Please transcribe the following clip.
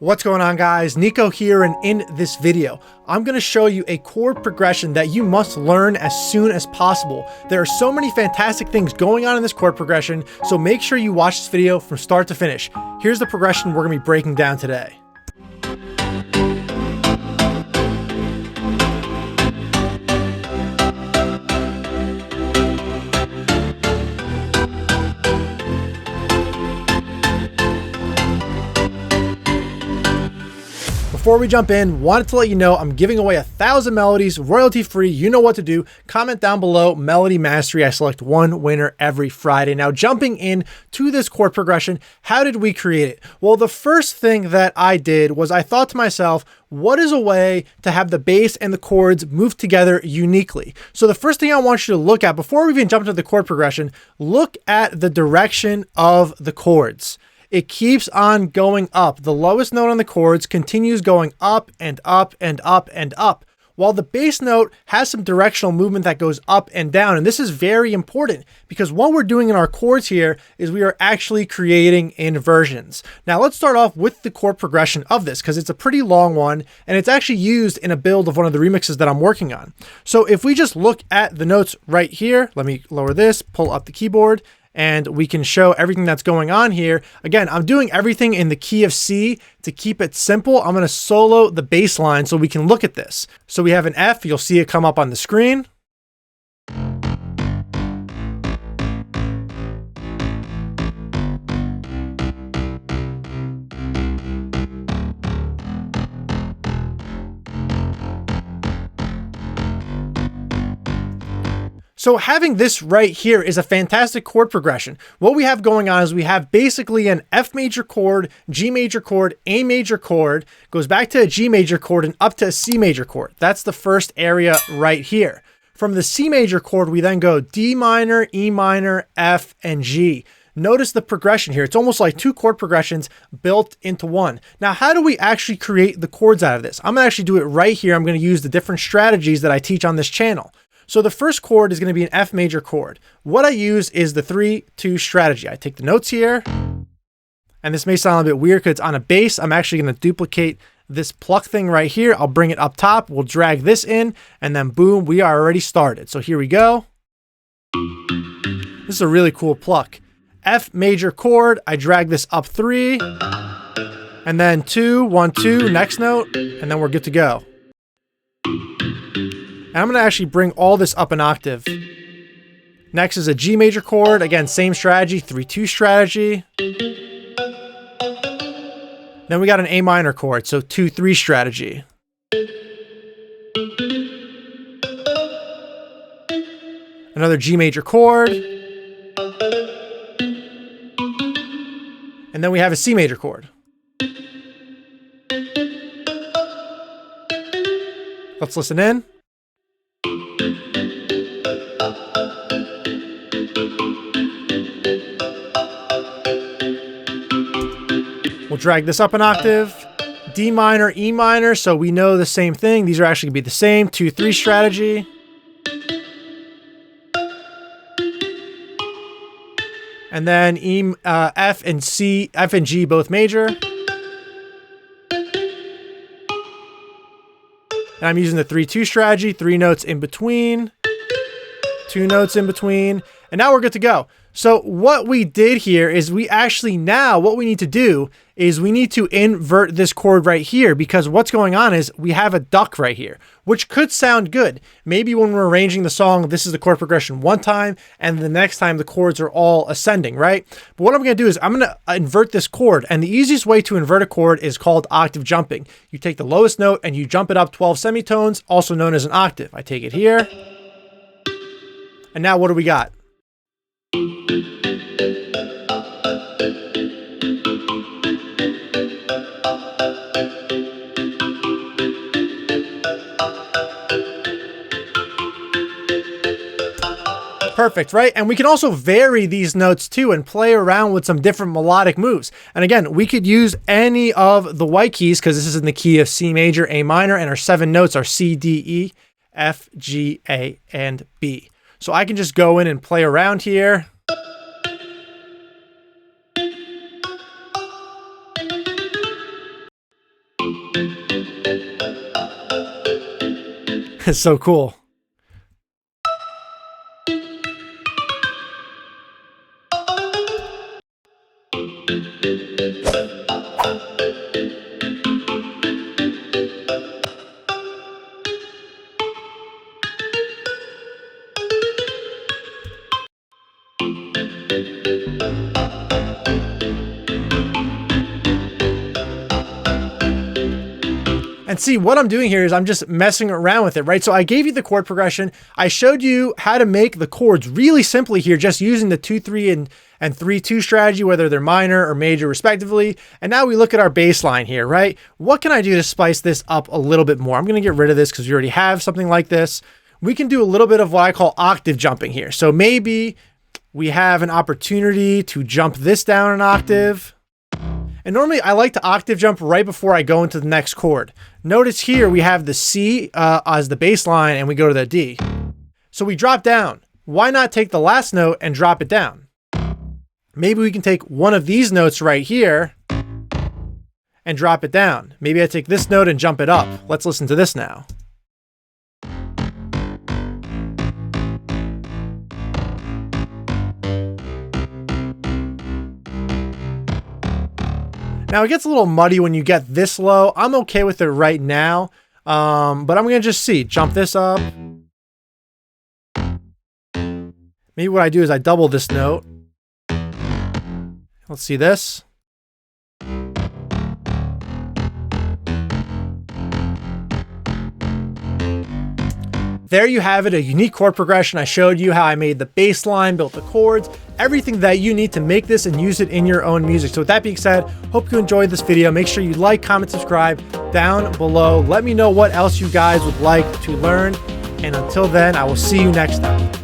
What's going on, guys? Niko here, and in this video, I'm going to show you a chord progression that you must learn as soon as possible. There are so many fantastic things going on in this chord progression, so make sure you watch this video from start to finish. Here's the progression we're going to be breaking down today. Before we jump in, wanted to let you know I'm giving away 1,000 melodies, royalty free. You know what to do. Comment down below, Melody Mastery. I select one winner every Friday. Now, jumping in to this chord progression, how did we create it? Well, the first thing that I did was I thought to myself, what is a way to have the bass and the chords move together uniquely? So the first thing I want you to look at before we even jump into the chord progression, look at the direction of the chords. It keeps on going up. The lowest note on the chords continues going up and up and up and up, while the bass note has some directional movement that goes up and down. And this is very important because what we're doing in our chords here is we are actually creating inversions. Now let's start off with the chord progression of this because it's a pretty long one and it's actually used in a build of one of the remixes that I'm working on. So if we just look at the notes right here, let me lower this, pull up the keyboard, and we can show everything that's going on here. Again, I'm doing everything in the key of C to keep it simple. I'm going to solo the bass line so we can look at this. So we have an F, you'll see it come up on the screen. So having this right here is a fantastic chord progression. What we have going on is we have basically an F major chord, G major chord, A major chord, goes back to a G major chord and up to a C major chord. That's the first area right here. From the C major chord, we then go D minor, E minor, F, and G. Notice the progression here. It's almost like two chord progressions built into one. Now, how do we actually create the chords out of this? I'm gonna actually do it right here. I'm gonna use the different strategies that I teach on this channel. So the first chord is going to be an F major chord. What I use is the 3-2 strategy. I take the notes here, and this may sound a bit weird because it's on a bass. I'm actually going to duplicate this pluck thing right here. I'll bring it up top. We'll drag this in, and then boom, we are already started. So here we go. This is a really cool pluck. F major chord. I drag this up 3, and then 2, 1, 2, next note, and then we're good to go. And I'm going to actually bring all this up an octave. Next is a G major chord. Again, same strategy, 3-2 strategy. Then we got an A minor chord, so 2-3 strategy. Another G major chord. And then we have a C major chord. Let's listen in. We'll drag this up an octave, D minor, E minor, so we know the same thing. These are actually going to be the same, 2-3 strategy. And then F and C, F and G both major. And I'm using the 3-2 strategy, 3 notes in between, 2 notes in between, and now we're good to go. So what we did here is we actually now, what we need to do is we need to invert this chord right here because what's going on is we have a duck right here, which could sound good. Maybe when we're arranging the song, this is the chord progression one time, and the next time the chords are all ascending, right? But what I'm gonna do is I'm gonna invert this chord, and the easiest way to invert a chord is called octave jumping. You take the lowest note and you jump it up 12 semitones, also known as an octave. I take it here, and now what do we got? Perfect, right? And we can also vary these notes too and play around with some different melodic moves. And again, we could use any of the white keys because this is in the key of C major, A minor, and our 7 notes are C, D, E, F, G, A, and B. So I can just go in and play around here. It's so cool. And see, what I'm doing here is I'm just messing around with it, right? So I gave you the chord progression. I showed you how to make the chords really simply here, just using the 2-3 and 3-2 strategy, whether they're minor or major respectively. And now we look at our bass line here, right? What can I do to spice this up a little bit more? I'm going to get rid of this because we already have something like this. We can do a little bit of what I call octave jumping here. So maybe we have an opportunity to jump this down an octave. And normally I like to octave jump right before I go into the next chord. Notice here we have the C as the bass line and we go to the D. So we drop down. Why not take the last note and drop it down? Maybe we can take one of these notes right here and drop it down. Maybe I take this note and jump it up. Let's listen to this now. Now it gets a little muddy when you get this low. I'm okay with it right now, but I'm gonna just jump this up. Maybe what I do is I double this note. Let's see this. There you have it, a unique chord progression. I showed you how I made the bass line, built the chords, everything that you need to make this and use it in your own music. So with that being said, hope you enjoyed this video. Make sure you like, comment, subscribe down below. Let me know what else you guys would like to learn. And until then, I will see you next time.